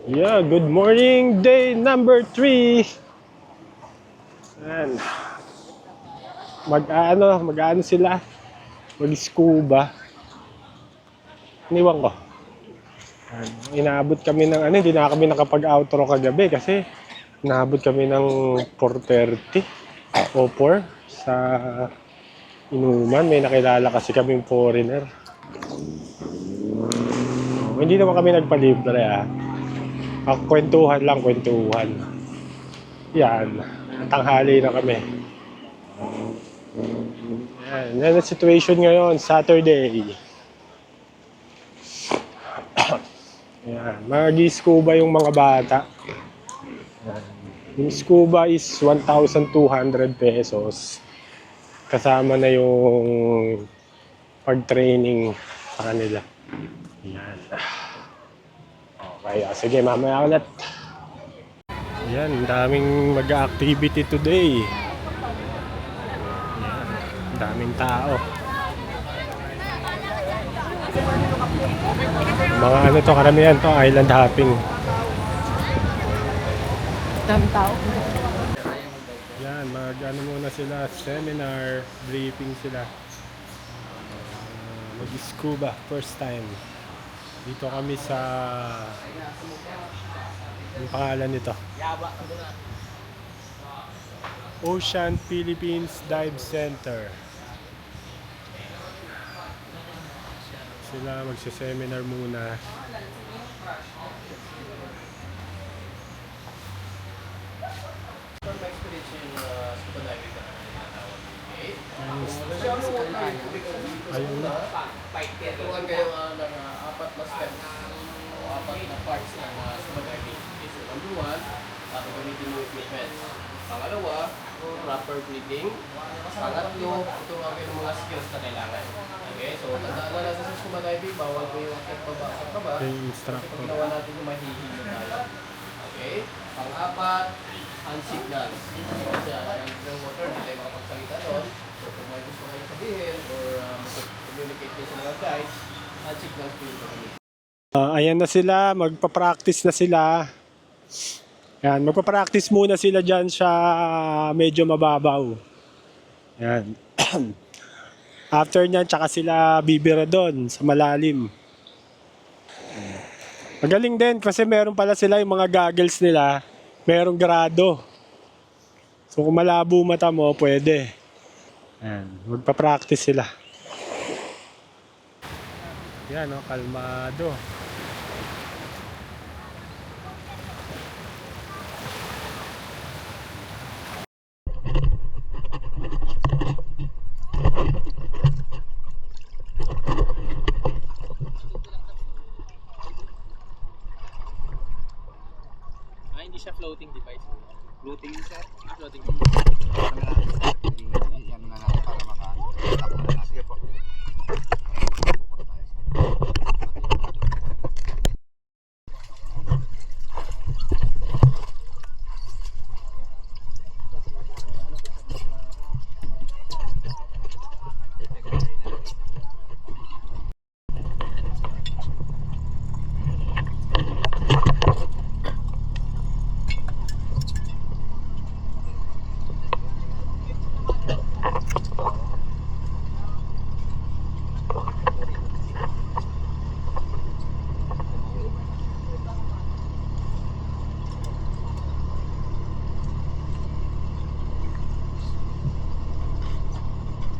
Yeah, good morning, day number 3. Ayan. Mag-ano sila? Mag-scuba. Iniwan ko. Ayan. Inaabot kami ng hindi na kami nakapag-outro kagabi kasi inaabot kami ng 4:30 o 4 sa inuman. May nakilala kasi kaming foreigner. Hindi naman kami nagpalibre Kwentuhan lang, kwentuhan. Yan. Tanghali na kami. Yan ang situation ngayon, Saturday. Yan. Mag-scuba yung mga bata. Yan. Yung scuba is 1,200 pesos. Kasama na yung pag-training sa kanila. Yan. Okay, sige, mamaya ulit. Yan, daming mag-activity today. Yan, daming tao. Mga karamihan to, island hopping. Daming tao. Yan, muna sila, seminar, briefing sila. Mag-scuba, first time. Dito kami sa... Ang pangalan nito? Ocean Philippines Dive Center. Sila magse-seminar muna. Ayun na. Turuan kayo ng apat na steps o apat na parts ng scuba diving. So, number 1, gamitin yung equipment. Pangalawa, proper breathing. Pangatlo, turuan kayo ng mga skills na kailangan. Okay, so tandaan na natin sa scuba diving, bawal ko yung akit pa ba sa kaba. Yung instructor. Pag ginawa natin yung mahihilo tayo. Okay, pang-apat, hand signals. Kasi yung water, hindi tayo makapagsalita doon. So kung may gusto kayo sabihin or communicate kayo sa mga guides, hand signals po yung gagawin. Ayan na sila, magpa-practice na sila. Yan, magpa-practice muna sila dyan sa medyo mababaw. Yan. After nyan, tsaka sila bibira doon sa malalim. Magaling din kasi meron pala sila yung mga goggles nila, merong grado. So kung malabo mata mo, pwede. Yan, magpa-practice sila. Yan, kalmado. Hindi siya floating device. Floating sir. Floating Yan na natin para maka-stop na natin. Sige po.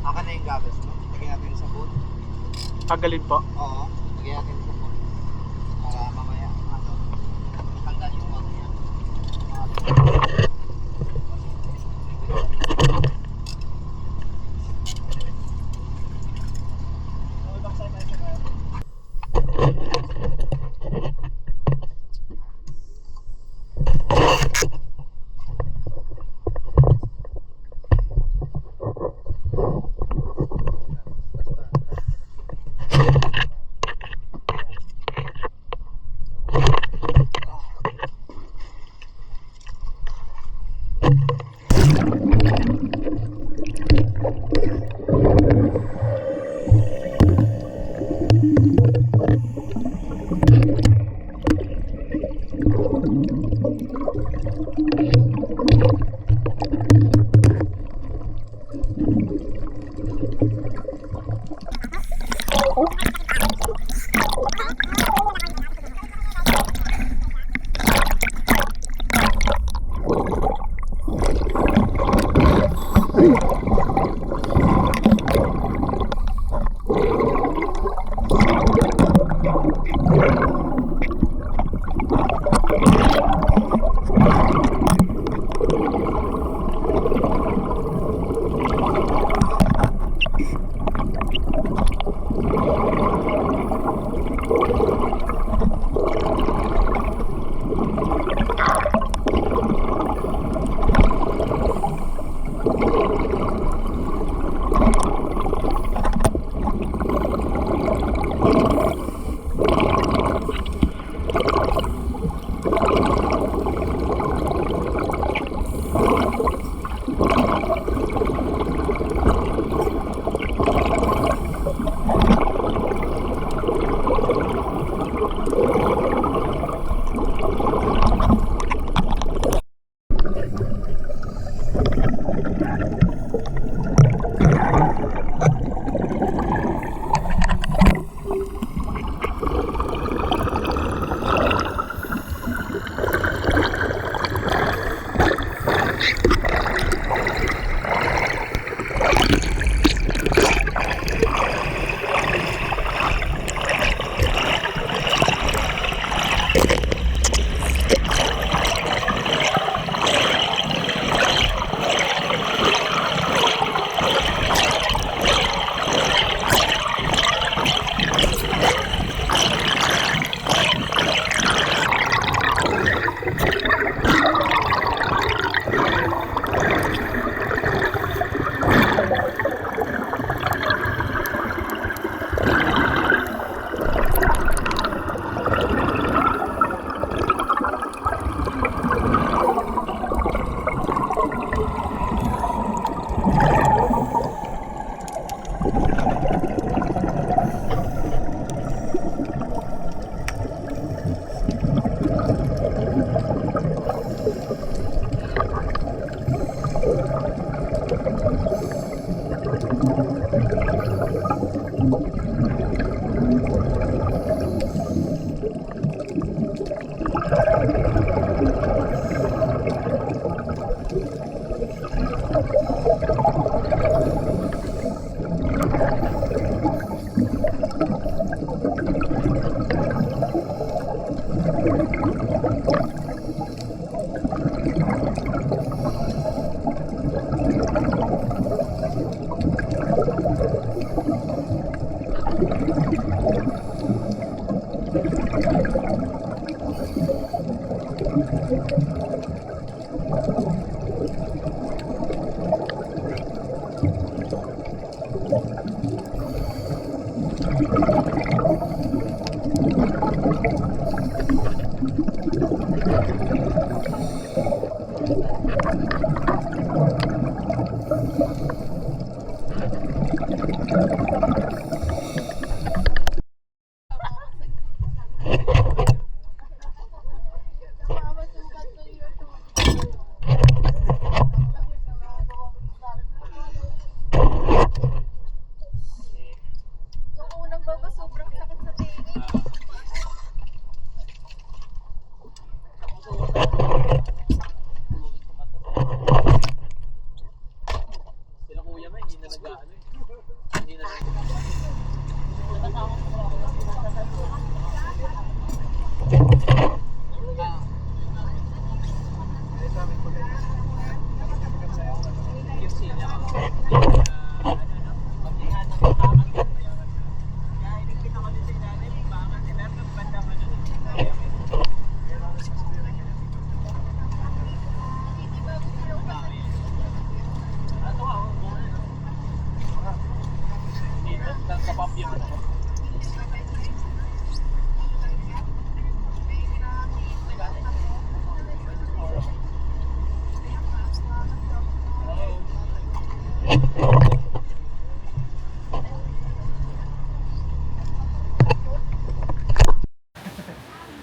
Akan na yung goggles mo. Lagyan natin sa boot. Tagalin po. Oo. Lagyan natin sa boot. Para mamaya, matanggal yung ano yan.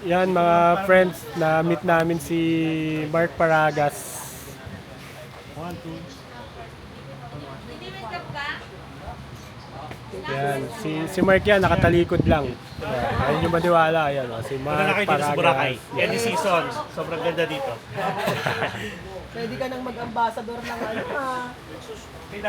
Yan mga friends, na-meet namin si Mark Paragas. Yan, si Mark yan, nakatalikod lang. Yan, ayun yung maniwala, yan, si Wala na Mark kayo dito sa Boracay. Paragas. Any season, sobrang ganda dito. Pwede ka nang mag-ambassador ng ano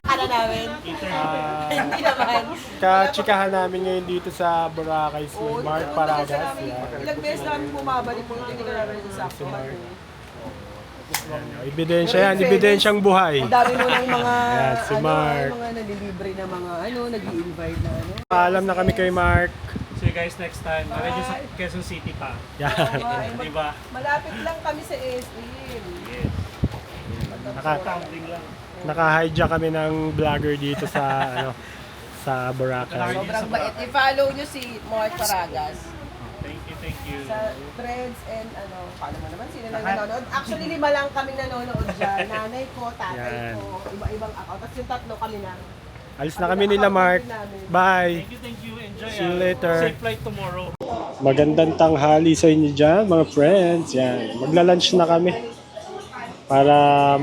Ano namin? Hindi naman. Kachikahan namin ngayon dito sa Boracay si Oo, Mark nung Paragas. kasi namin, Yan. ilang beses namin bumabalik po, hindi ka namin nasasakto. Ebidensya yan, ebidensyang buhay. Ang dami mo ng mga, Ayan, si Mark. mga nalilibre na mga nag-i-invite na Paalam na kami kay Mark. See you guys next time. Diretso sa Quezon City pa. Yan. Di ba? Malapit lang kami sa SM. Yes. Tumbling lang. Naka-hijack kami ng vlogger dito sa sa Boracay. Sobrang bait. I-follow nyo si Mark Paragas Thank you. sa Threads and paano mo naman sino nang nanonood. Actually, 5 lang kaming nanonood dyan. Nanay ko, tatay Yan. ko, iba-ibang account. Tapos yung 3 kami na. Alis na kami nila Mark. Bye. Thank you. Enjoy. See you later. Safe flight tomorrow. Magandang tanghali sa inyo dyan, mga friends. Yan. Magla-lunch na kami. Para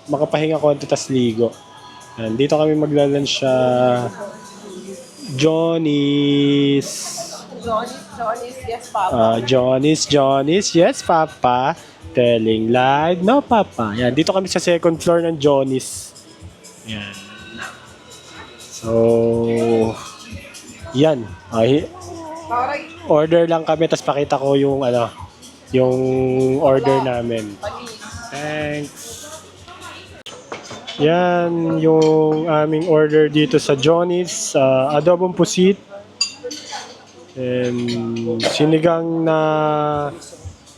makapahinga konti tas ligo. Yan. Dito kami magla-lunch sa Johnny's. Johnny's, yes, Papa. Johnny's, yes, Papa. Telling live, no, Papa. Yan, dito kami sa second floor ng Johnny's. Yan. So, yan. Taray, Order lang kami, tapos pakita ko yung yung order namin. panis. Thanks. Yan yung aming order dito sa Johnny's. Adobong pusit. And sinigang na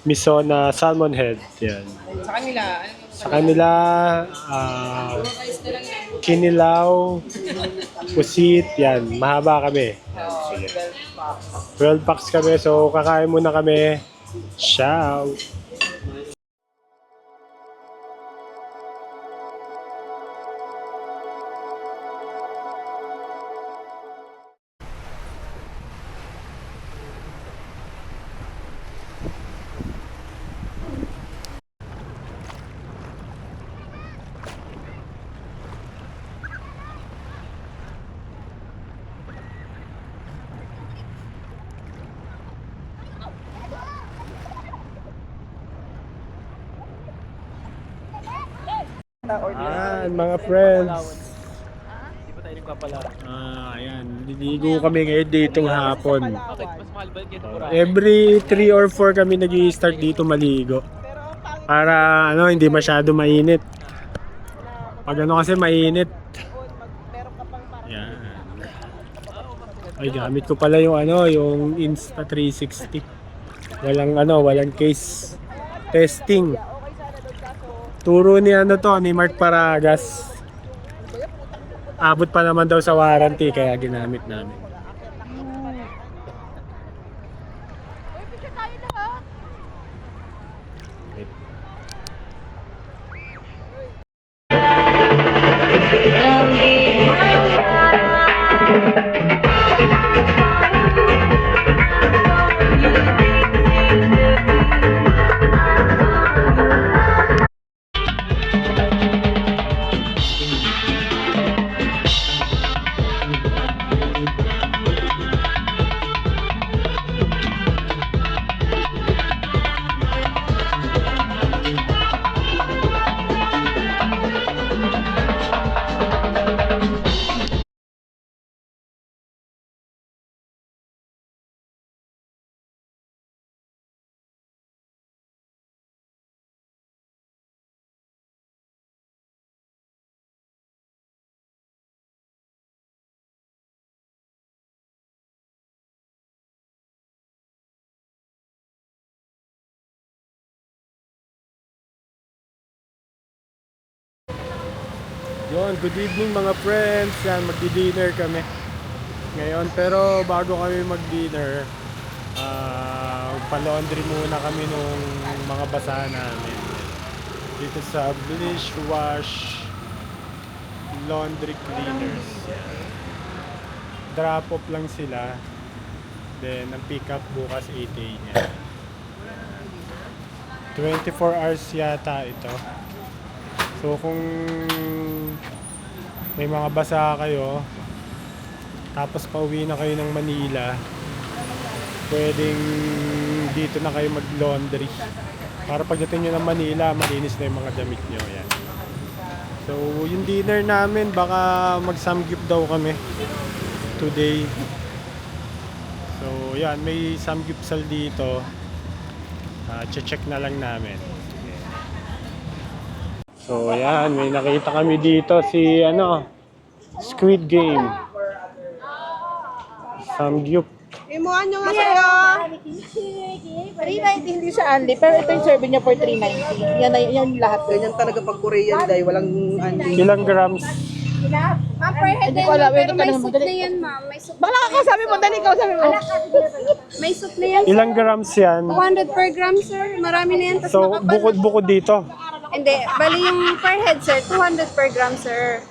miso na salmon head. Yan. Sa kanila, Sa kanila, kinilaw, pusit. Yan. Mahaba kami. 12 packs kami. So, kakain muna kami. Ciao! Yan, mga friends. Di ba tayo nagpapala? Ayan. Liligo kami ngayon ditong hapon. Bakit? Mas mahal ba dito Boracay? Every 3 or 4 kami nag-i-start dito maligo. Para hindi masyado mainit. Pag kasi mainit. Yan. Ay, gamit ko pala yung yung Insta360. Walang case. Testing. Turo ni ni Mark Paragas. Abot pa naman daw sa warranty kaya ginamit namin. Yun, good evening mga friends. Yan, magdi-dinner kami ngayon. Pero bago kami mag-dinner, pa-laundry muna kami nung mga basa namin. Dito sa Blish Wash Laundry Cleaners. Yan. Drop off lang sila. Then, ang pick up bukas 8 a.m. 24 hours yata ito. So kung may mga basa kayo, tapos pauwi na kayo ng Manila, pwedeng dito na kayo mag-laundry. Para pagdating nyo ng Manila, malinis na yung mga damit nyo. Yan. So, yung dinner namin, baka mag-samgyup daw kami today. So, yan, may samgyupsal dito. Check na lang namin. So, yan, may nakita kami dito si, Squid Game. Samgyup. Imuhan nyo nga sa'yo. 390 hindi siya only, pero ito yung serving niya for 390. Yan lahat. Ganyan talaga pag Korean dahil walang Ilang grams? Ma'am, per head Hindi din, ko alam, pero ito may tanong mo, soup dali. na yan, ma'am. May soup. Bakla ka sabi mo, dali ka sabi mo. May soup na yan. Ilang grams yan? 200 per gram, sir. Marami na yan. Tas So, makapal. bukod-bukod dito. Hindi, bali yung per head, sir. 200 per gram, sir.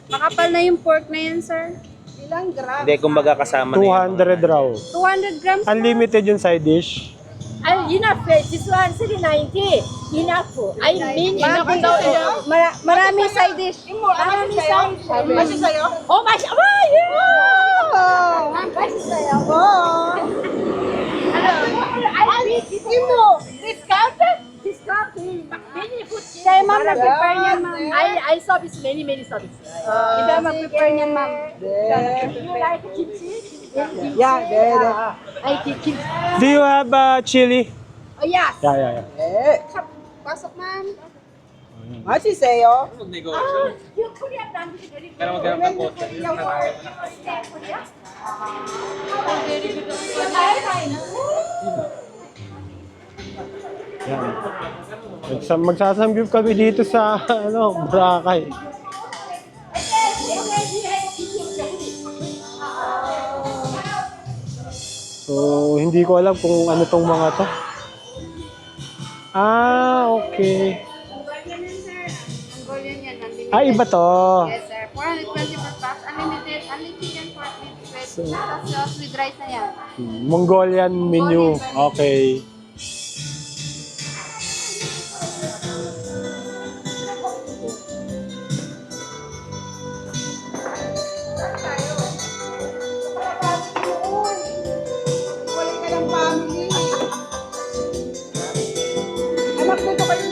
Makapal na yung pork na yan, sir. ilang gram. Hindi, kumbaga kasama na yun. 200 raw. 200 grams. Unlimited yung side dish. Enough, this one 390. Enough. I mean, enough. Maraming side dish. Maraming side dish. Kasi sa'yo? Oh my God! Oh, yeah! Ma'am, kasi sa'yo. Oh! Discounted? Discounted. Many food. Sa'yo, ma'am, nag-prepare niyan, ma'am. I service many service. Ikaw mag-prepare niyan, ma'am. You like kimchi? Yeah, dede. I kimchi. Do you have chili? Oh, yes. Yeah. Pasok, ma'am. Kasi sa'yo? You could have done this very Pero maghanap ng poster. Yan. Magsasamgyup kami dito sa Boracay. So, hindi ko alam kung ano tong mga to. Okay. Mongolian yan, unlimited. Iba to. Yes, sir. 420 per pack. Unlimited. Only chicken pork with sauce with rice na yan. Mongolian menu. Okay. Wala ka ng family. Anak, dito kayo.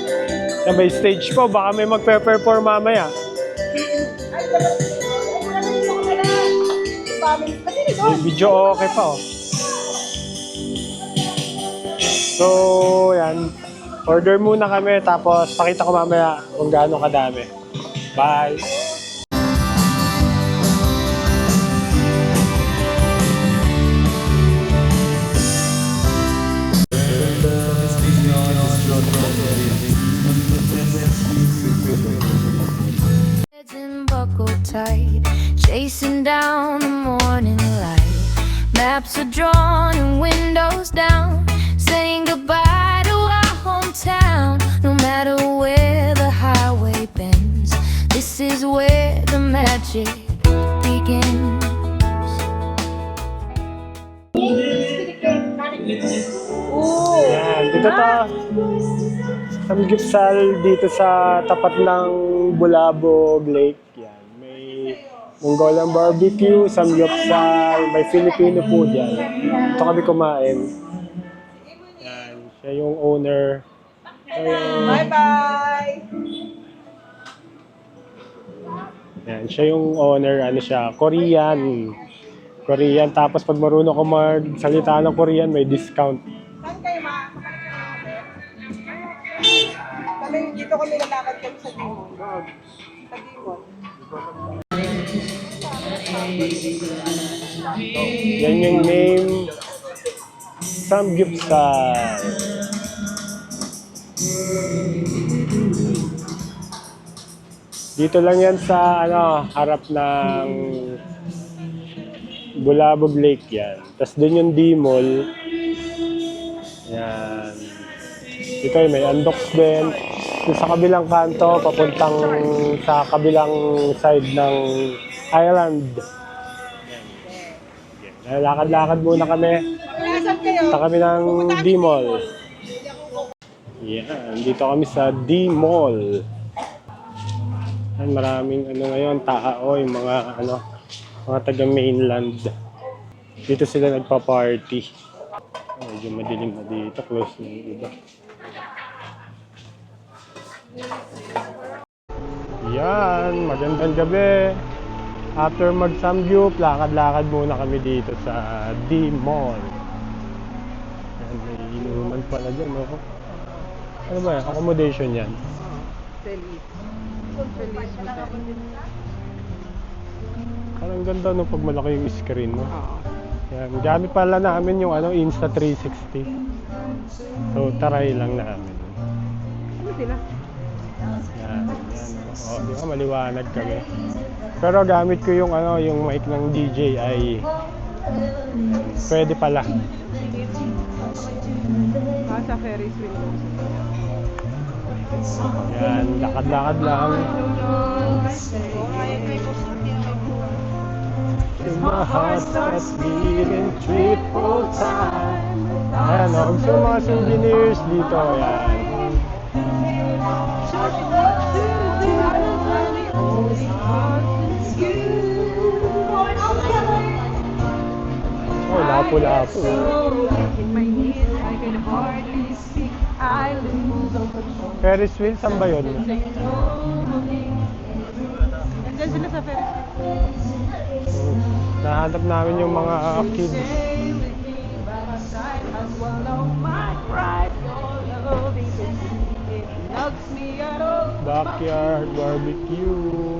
Yan, may stage po. Baka may magpe-perform mamaya. Ay, wala na yung mga family. Kasi nito. May video okay pa, oh. So, yan. Order muna kami, tapos pakita ko mamaya kung gaano kadami. Bye! Heads in buckled tight, chasing down the morning light. Maps are drawn and windows down, saying goodbye to our hometown. No matter where the highway bends, this is where the magic begins. Yan, dito to. Samgyupsal dito sa tapat ng Bulabog Lake. Yan, may Mongolian barbecue, samgyupsal, may Filipino food yan. Dito kami kumain. Yan, siya yung owner. Bye-bye. Yan, siya yung owner, siya, Korean. Korean, tapos pag marunong ko magsalita ng Korean, may discount. Saan kayo kami dito kami lalakad kami sa Dimon. Sa Dimon. Yan yung name. Samgyupsal. Dito lang yan sa harap ng Bulabog Lake yan. Tapos doon yung D-Mall. Yan. Dito may Andox din. Yung sa kabilang kanto, papuntang sa kabilang side ng island. Yan. Lakad-lakad muna kami. Saan kayo? Punta kami ng D-Mall. Yan. Dito kami sa D-Mall. Yan, maraming ngayon, tao, yung mga taga mainland. Dito sila nagpa-party. Medyo madilim na dito, close na yung iba. Yan, magandang gabi. After mag-Samgyup, lakad-lakad muna kami dito sa D-Mall. Yan, may inuman pala dyan, no? Ano ba yan? Accommodation yan. Parang ganda no pag malaki yung screen, no? Yan, gamit pala namin yung Insta360. So, taray lang namin. Ano sila? Yan, yan. O, di ba maliwanag kami. Pero gamit ko yung yung mic ng DJI. Pwede pala. Sa Ferris wheel. Yan, lakad-lakad lang. My heart starts beating triple time. Ayan, gusto yung mga souvenirs dito. Ayan. Oh, lapo-lapo. Ferris wheel, saan ba yun? Nandiyan sila sa Ferris wheel. Nahanap namin yung mga kids. Backyard barbecue.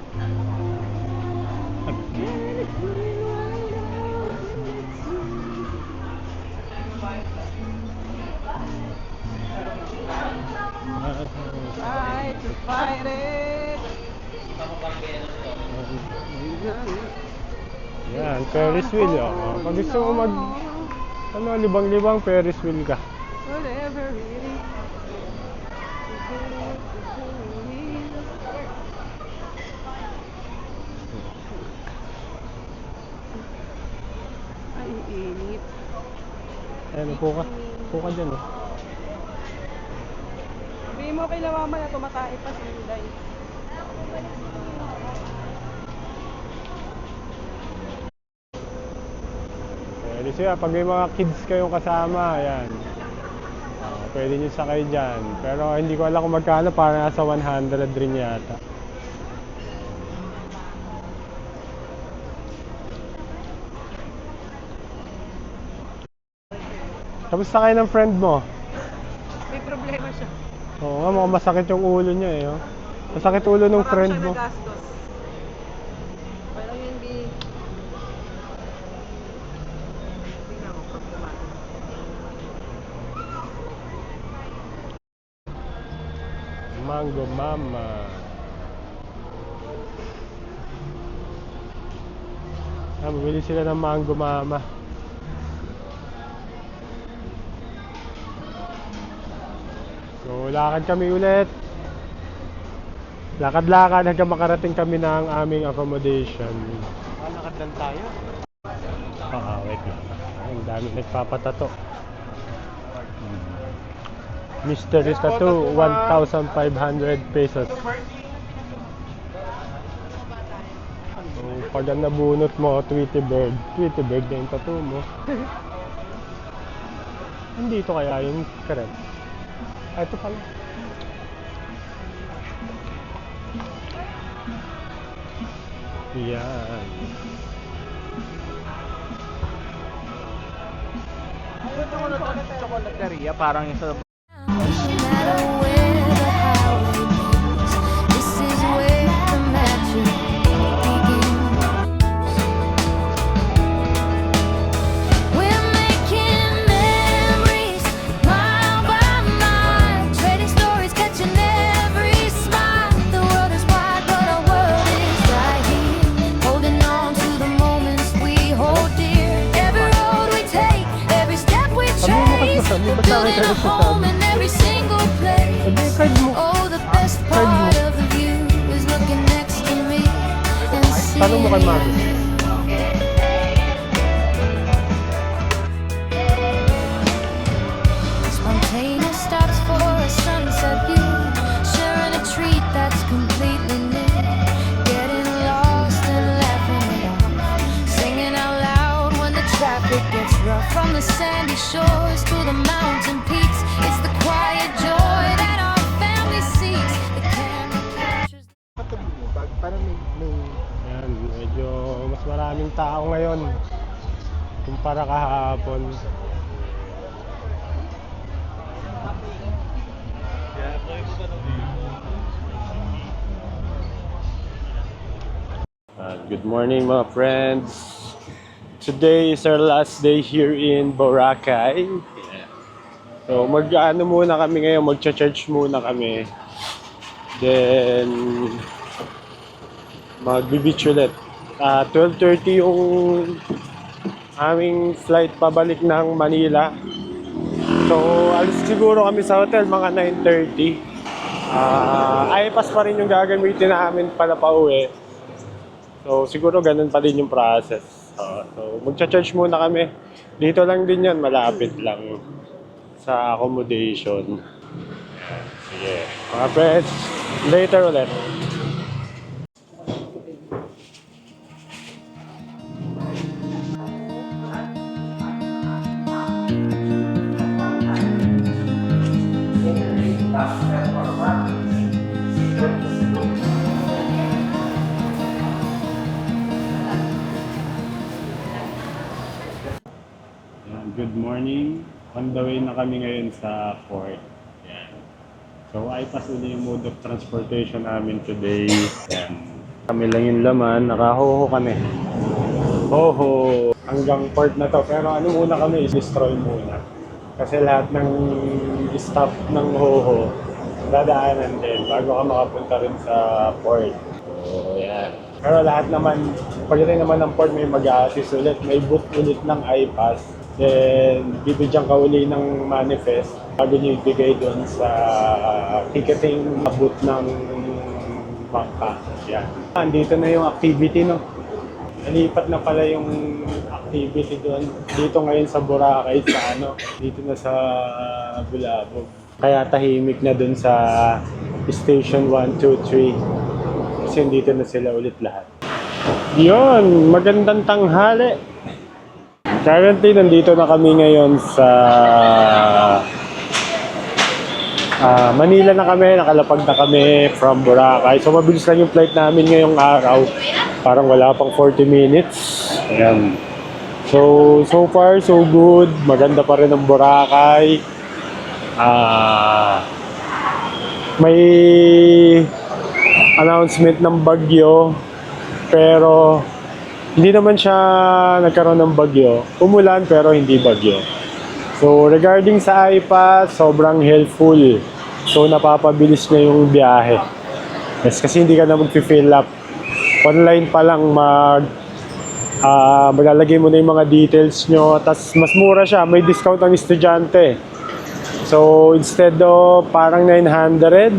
Try to fight it. Yan, Ferris wheel. Oh. Pag gusto mo libang-libang, Ferris wheel ka. Whatever it is. Ay, init. Ayan, upo ka. Upo ka dyan, oh. Sabihin mo kay mama na tumatay pa si Inday. Pwede siya, pag may mga kids kayong kasama, ayan. Pwede nyo sakay dyan. Pero hindi ko alam kung magkano, parang nasa 100 rin yata. Kamusta kayo ng friend mo? May problema siya. Oo nga, mukhang masakit yung ulo niya eh. Oh. Masakit ulo ng friend mo. Nagastos. Pero hindi. Tingnan mo, problema. Mango Mama. Bumili sila ng Mango Mama. So, lakad kami ulit. Lakad-lakad hanggang makarating kami ng aming accommodation. Lakad lang tayo. Wait lang. Ang dami nagpapatato. Mystery Tattoo, 1,500 pesos. So, pag ang nabunot mo, Tweety Bird na yung tattoo mo. Nandito kaya yung creme. Ito pala. Yan. Chocolateria, parang yung sa... No matter where the highway leads, this is where the magic begins. We're making memories, mile by mile, trading stories, catching every smile. The world is wide, but our world is right here, holding on to the moments we hold dear. Every road we take, every step we trace, we're building a home in every single place. Oh, the best part of the view is looking next to me and Tanong mo kay Mami. seeing spontaneous stops for a sunset view, sharing a treat that's completely new, getting lost and laughing it off, singing out loud when the traffic gets rough. From the the sandy shores to the mountain peaks. It's the quiet joy that our family seeks. The camera captures. Ayan, medyo mas maraming tao ngayon kumpara kahapon. Good morning mga friends. Today is our last day here in Boracay. So mag-ano muna kami ngayon, magcha-church muna kami. Then mag-beach ulit. 12:30 yung aming flight pabalik ng Manila. So alis siguro kami sa hotel mga 9:30. iPass pa rin yung gagamitin namin pala pauwi. So siguro ganun pa din yung process. So magcha-charge muna kami. Dito lang din yan, malapit lang sa accommodation. Sige. Mga friends, later ulit. Good morning. On the way na kami ngayon sa port. Yan. So, iPass ulit yung mode of transportation namin today. Yan. Kami lang yung laman. Nakahoho kami. Hoho! Hanggang port na to. Pero ano muna kami, is-destroy muna. Kasi lahat ng stop ng Hoho, dadaanan din bago ka makapunta rin sa port. So, yan. Pero lahat naman, pagdating naman ng port, may mag-a-assist ulit. May booth ulit ng iPass. Then, bibigyan ka uli ng manifest bago nyo ibigay doon sa ticketing booth ng bangka. Yan. Andito na yung activity, no? Nalipat na pala yung activity doon. Dito ngayon sa Boracay, sa ano, dito na sa Bulabog. Kaya tahimik na doon sa Station 1, 2, 3. Kasi dito na sila ulit lahat. Yun, magandang tanghali. Currently, nandito na kami ngayon sa Manila na kami, nakalapag na kami from Boracay. So, mabilis lang yung flight namin ngayong araw. Parang wala pang 40 minutes. Ayan. So far, so good. Maganda pa rin ang Boracay. May announcement ng bagyo. Pero hindi naman siya nagkaroon ng bagyo. Umulan pero hindi bagyo. So regarding sa iPass, sobrang helpful. So napapabilis na yung biyahe. Yes, kasi hindi ka na mag-fill up. Online pa lang maglalagay mo na yung mga details nyo. Tapos mas mura siya. May discount ang estudyante. So instead of parang 900,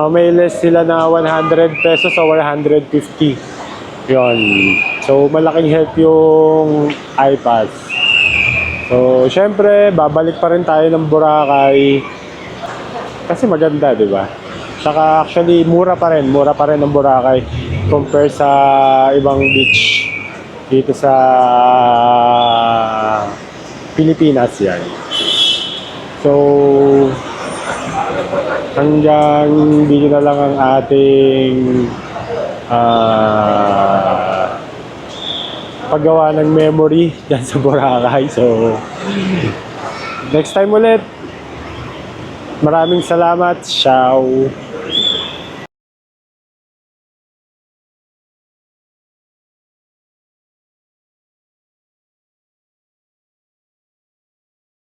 may less sila na 100 pesos o 150. Yun. So, malaking help yung iPass. So, syempre, babalik pa rin tayo ng Boracay. Kasi maganda, di ba? Saka, actually, mura pa rin ang Boracay compare sa ibang beach dito sa Pilipinas yan. So, hanggang dito na lang ang ating paggawa ng memory dyan sa Boracay. So, next time ulit. Maraming salamat. Ciao.